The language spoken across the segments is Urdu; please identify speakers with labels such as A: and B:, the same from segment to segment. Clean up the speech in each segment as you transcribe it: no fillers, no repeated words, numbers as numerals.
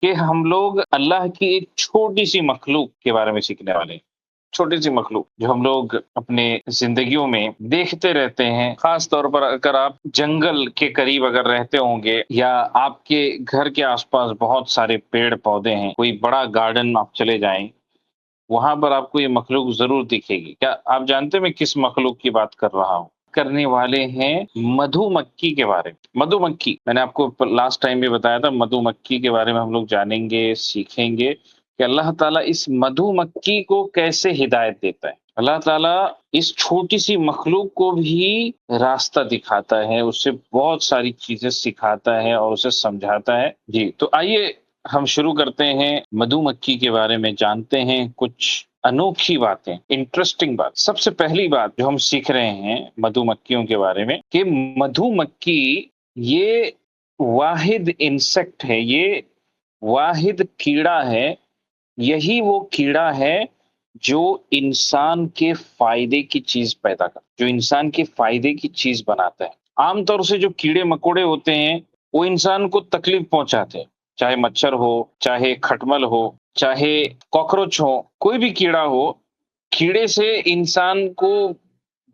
A: کہ ہم لوگ اللہ کی ایک چھوٹی سی مخلوق کے بارے میں سیکھنے والے ہیں۔ چھوٹی سی مخلوق جو ہم لوگ اپنے زندگیوں میں دیکھتے رہتے ہیں، خاص طور پر اگر آپ جنگل کے قریب اگر رہتے ہوں گے یا آپ کے گھر کے آس پاس بہت سارے پیڑ پودے ہیں، کوئی بڑا گارڈن آپ چلے جائیں، وہاں پر آپ کو یہ مخلوق ضرور دکھے گی۔ کیا آپ جانتے ہیں میں کس مخلوق کی بات کر رہا ہوں؟ کرنے والے ہیں مدھو مکھی کے بارے میں۔ مدھو مکھی، میں نے آپ کو لاسٹ ٹائم بھی بتایا تھا، مدھو مکھی کے بارے میں ہم لوگ جانیں گے، سیکھیں گے کہ اللہ تعالیٰ اس مدھو مکھی کو کیسے ہدایت دیتا ہے۔ اللہ تعالیٰ اس چھوٹی سی مخلوق کو بھی راستہ دکھاتا ہے، اسے بہت ساری چیزیں سکھاتا ہے اور اسے سمجھاتا ہے۔ جی تو آئیے ہم شروع کرتے ہیں، مدھو مکھی کے بارے میں جانتے ہیں کچھ انوکھی باتیں، انٹرسٹنگ بات۔ سب سے پہلی بات جو ہم سیکھ رہے ہیں مدھو مکھیوں کے بارے میں کہ مدھو مکھی یہ واحد انسیکٹ ہے، یہ واحد کیڑا ہے، یہی وہ کیڑا ہے جو انسان کے فائدے کی چیز پیدا کرتا ہے، جو انسان کے فائدے کی چیز بناتا ہے۔ عام طور سے جو کیڑے مکوڑے ہوتے ہیں وہ انسان کو تکلیف پہنچاتے ہیں، چاہے مچھر ہو، چاہے کھٹمل ہو، چاہے کاکروچ ہو، کوئی بھی کیڑا ہو، کیڑے سے انسان کو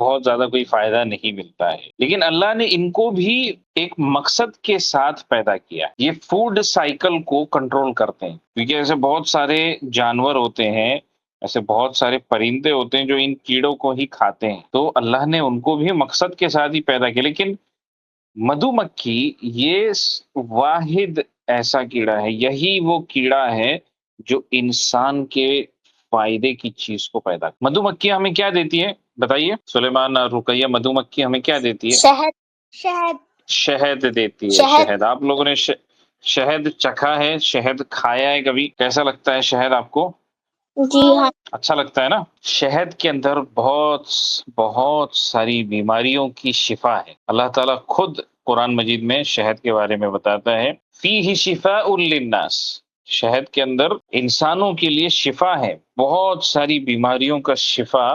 A: بہت زیادہ کوئی فائدہ نہیں ملتا ہے، لیکن اللہ نے ان کو بھی ایک مقصد کے ساتھ پیدا کیا۔ یہ فوڈ سائیکل کو کنٹرول کرتے ہیں، کیونکہ ایسے بہت سارے جانور ہوتے ہیں، ایسے بہت سارے پرندے ہوتے ہیں جو ان کیڑوں کو ہی کھاتے ہیں، تو اللہ نے ان کو بھی مقصد کے ساتھ ہی پیدا کیا۔ لیکن مدھو مکھی یہ واحد ایسا کیڑا ہے، یہی وہ کیڑا ہے جو انسان کے فائدے کی چیز کو پیدا کرتا۔ مدھو مکھی ہمیں کیا دیتی ہے بتائیے سلیمان اور رقیہ؟ مدھو مکھی ہمیں کیا دیتی ہے؟
B: شہد شہد
A: شہد دیتی ہے۔
B: شہد
A: شہد آپ لوگوں نے شہد چکھا ہے، شہد کھایا ہے کبھی؟ کیسا لگتا ہے شہد آپ کو؟
B: جی ہاں
A: اچھا لگتا ہے نا؟ شہد کے اندر بہت بہت ساری بیماریوں کی شفا ہے۔ اللہ تعالیٰ خود قرآن مجید میں شہد کے بارے میں بتاتا ہے، فیہ شفاء للناس، شہد کے اندر انسانوں کے لیے شفا ہے، بہت ساری بیماریوں کا شفا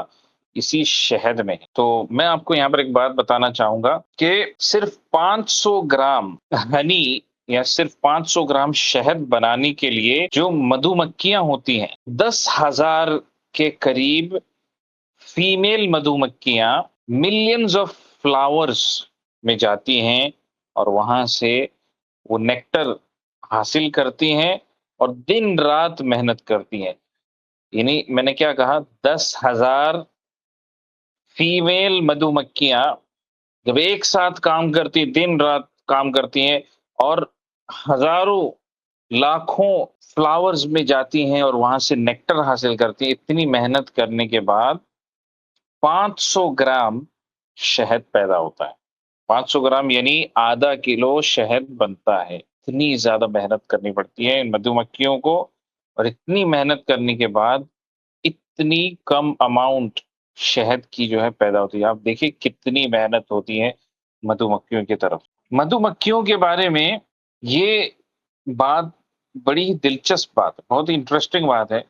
A: اسی شہد میں ہے۔ تو میں آپ کو یہاں پر ایک بات بتانا چاہوں گا کہ صرف 500 گرام ہنی یا صرف 500 گرام شہد بنانے کے لیے جو مدھو مکھیاں ہوتی ہیں، 10,000 کے قریب فیمیل مدھو مکھیاں ملینز آف فلاورز میں جاتی ہیں اور وہاں سے وہ نیکٹر حاصل کرتی ہیں اور دن رات محنت کرتی ہیں۔ یعنی میں نے کیا کہا، 10,000 فیمیل مدھو مکھیاں جب ایک ساتھ کام کرتی، دن رات کام کرتی ہیں اور ہزاروں لاکھوں فلاورز میں جاتی ہیں اور وہاں سے نیکٹر حاصل کرتی ہیں، اتنی محنت کرنے کے بعد 500 گرام شہد پیدا ہوتا ہے۔ 500 گرام یعنی آدھا کلو شہد بنتا ہے۔ اتنی زیادہ محنت کرنی پڑتی ہے ان مدھو مکھیوں کو، اور اتنی محنت کرنے کے بعد اتنی کم اماؤنٹ شہد کی جو ہے پیدا ہوتی ہے۔ آپ دیکھیں کتنی محنت ہوتی ہے مدھو مکھیوں کی طرف۔ مدھو مکھیوں کے بارے میں یہ بات بڑی دلچسپ بات ہے، بہت انٹرسٹنگ بات ہے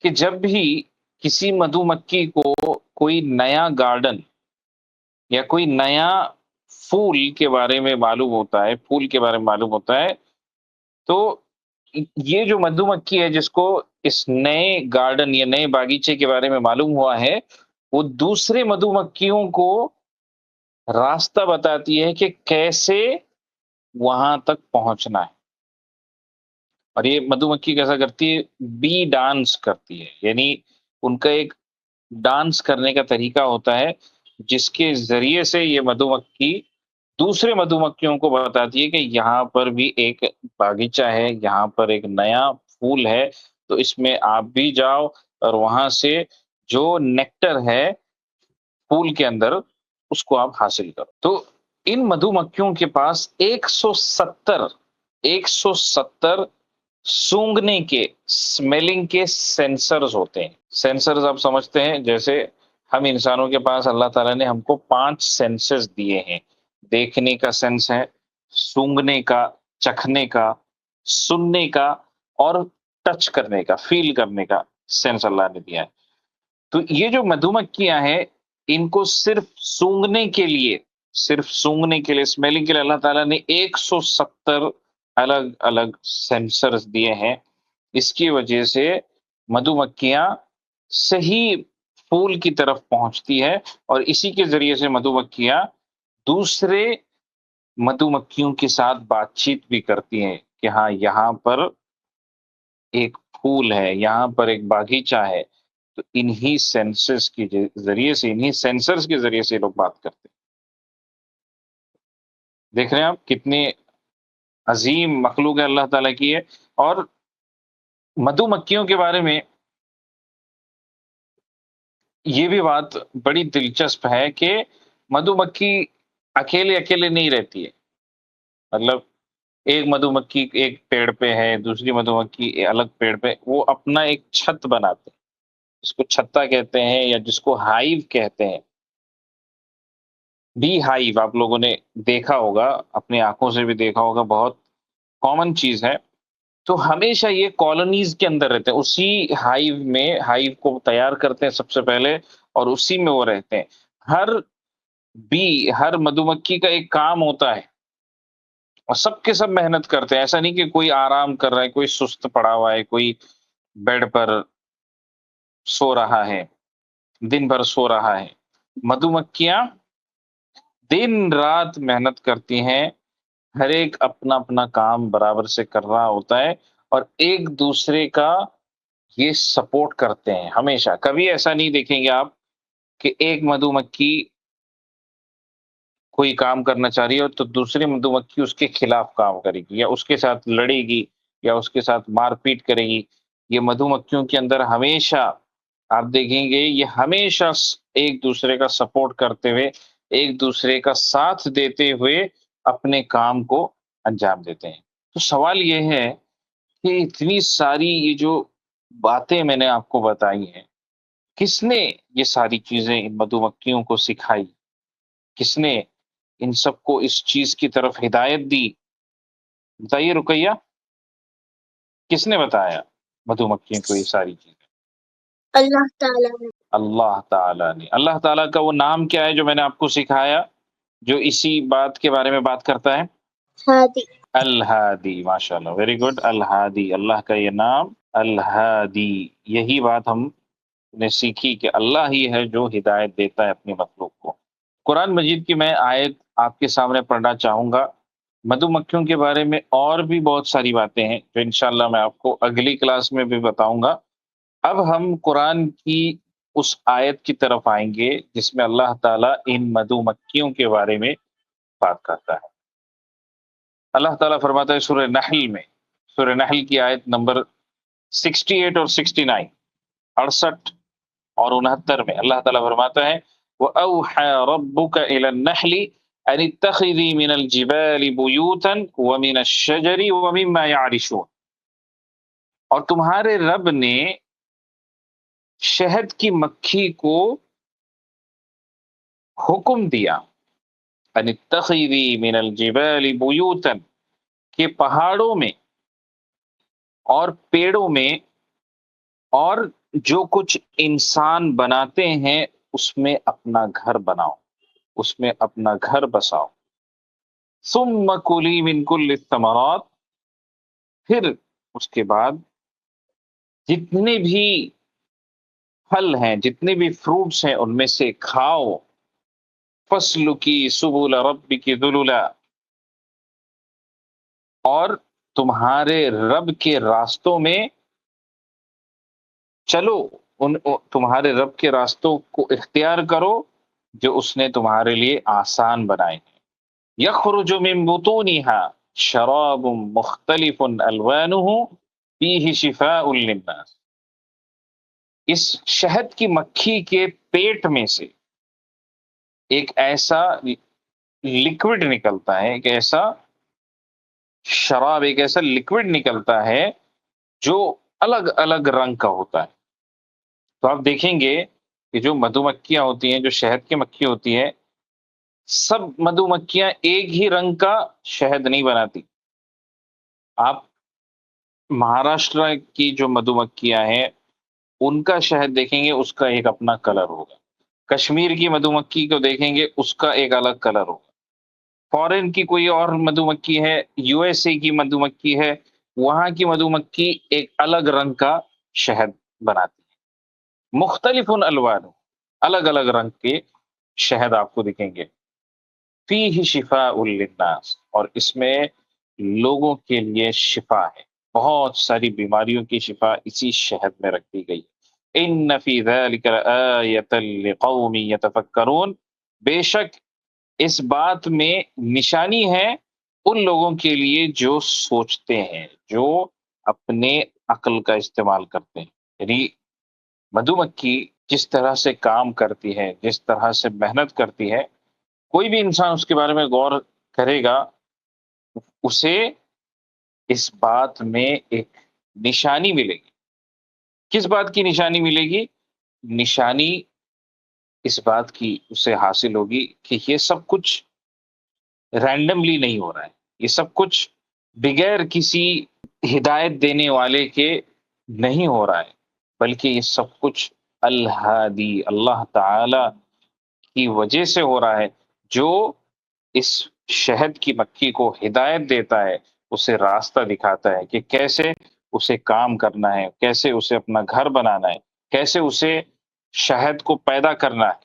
A: کہ جب بھی کسی مدھو مکھی کو کوئی نیا گارڈن یا کوئی نیا پھول کے بارے میں معلوم ہوتا ہے، پھول کے بارے میں معلوم ہوتا ہے، تو یہ جو مدھو مکھی ہے جس کو اس نئے گارڈن یا نئے باغیچے کے بارے میں معلوم ہوا ہے، وہ دوسرے مدھو مکھیوں کو راستہ بتاتی ہے کہ کیسے وہاں تک پہنچنا ہے۔ اور یہ مدھو مکھی کیسا کرتی ہے؟ بی ڈانس کرتی ہے، یعنی ان کا ایک ڈانس کرنے کا طریقہ ہوتا ہے جس کے ذریعے سے یہ مدھو مکھی دوسرے مدھو مکھیوں کو بتاتی ہے کہ یہاں پر بھی ایک باغیچہ ہے، یہاں پر ایک نیا پھول ہے، تو اس میں آپ بھی جاؤ اور وہاں سے جو نیکٹر ہے پھول کے اندر اس کو آپ حاصل کرو۔ تو ان مدھو مکھیوں کے پاس 170 سونگنے کے، اسمیلنگ کے سینسرز ہوتے ہیں۔ سینسرز آپ سمجھتے ہیں جیسے ہم انسانوں کے پاس اللہ تعالیٰ نے ہم کو 5 سینسز دیے ہیں۔ دیکھنے کا سینس ہے، سونگنے کا، چکھنے کا، سننے کا اور ٹچ کرنے کا، فیل کرنے کا سینس اللہ نے دیا ہے۔ تو یہ جو مدھو مکھیاں ہیں ان کو صرف سونگنے کے لیے، اسمیلنگ کے لیے اللہ تعالیٰ نے 170 الگ الگ سینسرز دیے ہیں، اس کی وجہ سے مدھو مکھیاں صحیح پھول کی طرف پہنچتی ہے، اور اسی کے ذریعے سے مدھو مکھیاں دوسرے مدھو مکھیوں کے ساتھ بات چیت بھی کرتی ہیں کہ ہاں یہاں پر ایک پھول ہے، یہاں پر ایک باغیچہ ہے، تو انہی سینسرز کے ذریعے سے، انہی سینسرز کے ذریعے سے لوگ بات کرتے ہیں۔ دیکھ رہے ہیں آپ کتنی عظیم مخلوق ہے اللہ تعالیٰ کی ہے۔ اور مدھو مکھیوں کے بارے میں یہ بھی بات بڑی دلچسپ ہے کہ مدھو مکھی اکیلے اکیلے نہیں رہتی ہے، مطلب ایک مدھو مکھی ایک پیڑ پہ ہے، دوسری مدھو مکھی الگ پیڑ پہ، وہ اپنا ایک چھت بناتے ہیں، جس کو چھتا کہتے ہیں یا جس کو ہائیو کہتے ہیں۔ بی ہائیو آپ لوگوں نے دیکھا ہوگا، اپنی آنکھوں سے بھی دیکھا ہوگا، بہت کامن چیز ہے۔ تو ہمیشہ یہ کالونیز کے اندر رہتے ہیں، اسی ہائیو میں، ہائیو کو تیار کرتے ہیں سب سے پہلے، اور اسی میں وہ رہتے ہیں۔ ہر ہر مدھو مکھی کا ایک کام ہوتا ہے، اور سب کے سب محنت کرتے ہیں، ایسا نہیں کہ کوئی آرام کر رہا ہے، کوئی سست پڑا ہوا ہے، کوئی بیڈ پر سو رہا ہے، دن بھر سو رہا ہے۔ مدھو مکھیاں دن رات محنت کرتی ہیں، ہر ایک اپنا اپنا کام برابر سے کر رہا ہوتا ہے، اور ایک دوسرے کا یہ سپورٹ کرتے ہیں ہمیشہ۔ کبھی ایسا نہیں دیکھیں گے آپ کہ ایک مدھو مکھی کوئی کام کرنا چاہ رہی ہے تو دوسری مدھو مکھی اس کے خلاف کام کرے گی، یا اس کے ساتھ لڑے گی، یا اس کے ساتھ مار پیٹ کرے گی۔ یہ مدھو مکھیوں کے اندر ہمیشہ آپ دیکھیں گے، یہ ہمیشہ ایک دوسرے کا سپورٹ کرتے ہوئے، ایک دوسرے کا ساتھ دیتے ہوئے اپنے کام کو انجام دیتے ہیں۔ تو سوال یہ ہے کہ اتنی ساری یہ جو باتیں میں نے آپ کو بتائی ہیں، کس نے یہ ساری چیزیں ان مدھو مکھیوں کو سکھائی؟ کس نے ان سب کو اس چیز کی طرف ہدایت دی؟ بتائیے رقیہ، کس نے بتایا مدھو مکھیوں کو یہ ساری چیزیں؟
B: اللہ تعالیٰ نے۔
A: اللہ تعالیٰ نے۔ اللہ تعالیٰ کا وہ نام کیا ہے جو میں نے آپ کو سکھایا، جو اسی بات کے بارے میں بات کرتا ہے؟
B: ہادی۔
A: الہادی، ماشاء اللہ، ویری گڈ، الہادی، اللہ کا یہ نام الہادی۔ یہی بات ہم نے سیکھی کہ اللہ ہی ہے جو ہدایت دیتا ہے اپنی مخلوق کو۔ قرآن مجید کی میں آیت آپ کے سامنے پڑھنا چاہوں گا۔ مدھو مکھیوں کے بارے میں اور بھی بہت ساری باتیں ہیں جو انشاءاللہ میں آپ کو اگلی کلاس میں بھی بتاؤں گا۔ اب ہم قرآن کی اس آیت کی طرف آئیں گے جس میں اللہ تعالیٰ ان مدھو مکھیوں کے بارے میں بات کرتا ہے۔ اللہ تعالیٰ فرماتا ہے سورہ نحل میں، سورہ نحل کی آیت نمبر 68 اور 69، 68 اور 69 میں اللہ تعالیٰ فرماتا ہے وَأَوْحَى رَبُّكَ إِلَى النَّحْلِ أَنِ اتَّخِذِي مِنَ الْجِبَالِ بُيُوتًا وَمِنَ الشَّجَرِ وَمِمَّا يَعْرِشُونَ، اور تمہارے رب نے شہد کی مکھی کو حکم دیا، أَنِ اتَّخِذِي مِنَ الْجِبَالِ بُيُوتًا، کہ پہاڑوں میں اور پیڑوں میں اور جو کچھ انسان بناتے ہیں اس میں اپنا گھر بناؤ، اس میں اپنا گھر بساؤ۔ ثم کلی من کل الثمرات، پھر اس کے بعد جتنے بھی پھل ہیں، جتنے بھی فروٹس ہیں ان میں سے کھاؤ۔ فسلکی سبل ربک ذللا، اور تمہارے رب کے راستوں میں چلو، تمہارے رب کے راستوں کو اختیار کرو جو اس نے تمہارے لیے آسان بنائے ہیں۔ یخرج من بطونها شراب مختلف الوانه فیہ شفاء للناس، اس شہد کی مکھی کے پیٹ میں سے ایک ایسا لکوڈ نکلتا ہے، ایک ایسا شراب، ایک ایسا لکوڈ نکلتا ہے جو الگ الگ رنگ کا ہوتا ہے۔ تو آپ دیکھیں گے کہ جو مدھو مکھیاں ہوتی ہیں، جو شہد کی مکھی ہوتی ہے، سب مدھو مکھیاں ایک ہی رنگ کا شہد نہیں بناتی۔ آپ مہاراشٹر کی جو مدھو مکھیاں ہیں ان کا شہد دیکھیں گے، اس کا ایک اپنا کلر ہوگا۔ کشمیر کی مدھو مکھی کو دیکھیں گے، اس کا ایک الگ کلر ہوگا۔ فورن کی کوئی اور مدھو مکھی ہے، یو ایس اے کی مدھو مکھی ہے، وہاں کی مدھو مکھی ایک الگ رنگ کا شہد بناتی ہے، مختلف الوان، الگ الگ رنگ کے شہد آپ کو دکھیں گے، فیہ شفاء للناس، اور اس میں لوگوں کے لیے شفا ہے، بہت ساری بیماریوں کی شفا اسی شہد میں رکھ دی گئی۔ ان فی ذلک لآیۃ لقوم یتفکرون، بے شک اس بات میں نشانی ہے ان لوگوں کے لیے جو سوچتے ہیں، جو اپنے عقل کا استعمال کرتے ہیں۔ یعنی مدھو مکھی جس طرح سے کام کرتی ہے، جس طرح سے محنت کرتی ہے، کوئی بھی انسان اس کے بارے میں غور کرے گا، اسے اس بات میں ایک نشانی ملے گی۔ کس بات کی نشانی ملے گی؟ نشانی اس بات کی اسے حاصل ہوگی کہ یہ سب کچھ رینڈملی نہیں ہو رہا ہے، یہ سب کچھ بغیر کسی ہدایت دینے والے کے نہیں ہو رہا ہے، بلکہ یہ سب کچھ الہادی، اللہ تعالی کی وجہ سے ہو رہا ہے، جو اس شہد کی مکھی کو ہدایت دیتا ہے، اسے راستہ دکھاتا ہے کہ کیسے اسے کام کرنا ہے، کیسے اسے اپنا گھر بنانا ہے، کیسے اسے شہد کو پیدا کرنا ہے۔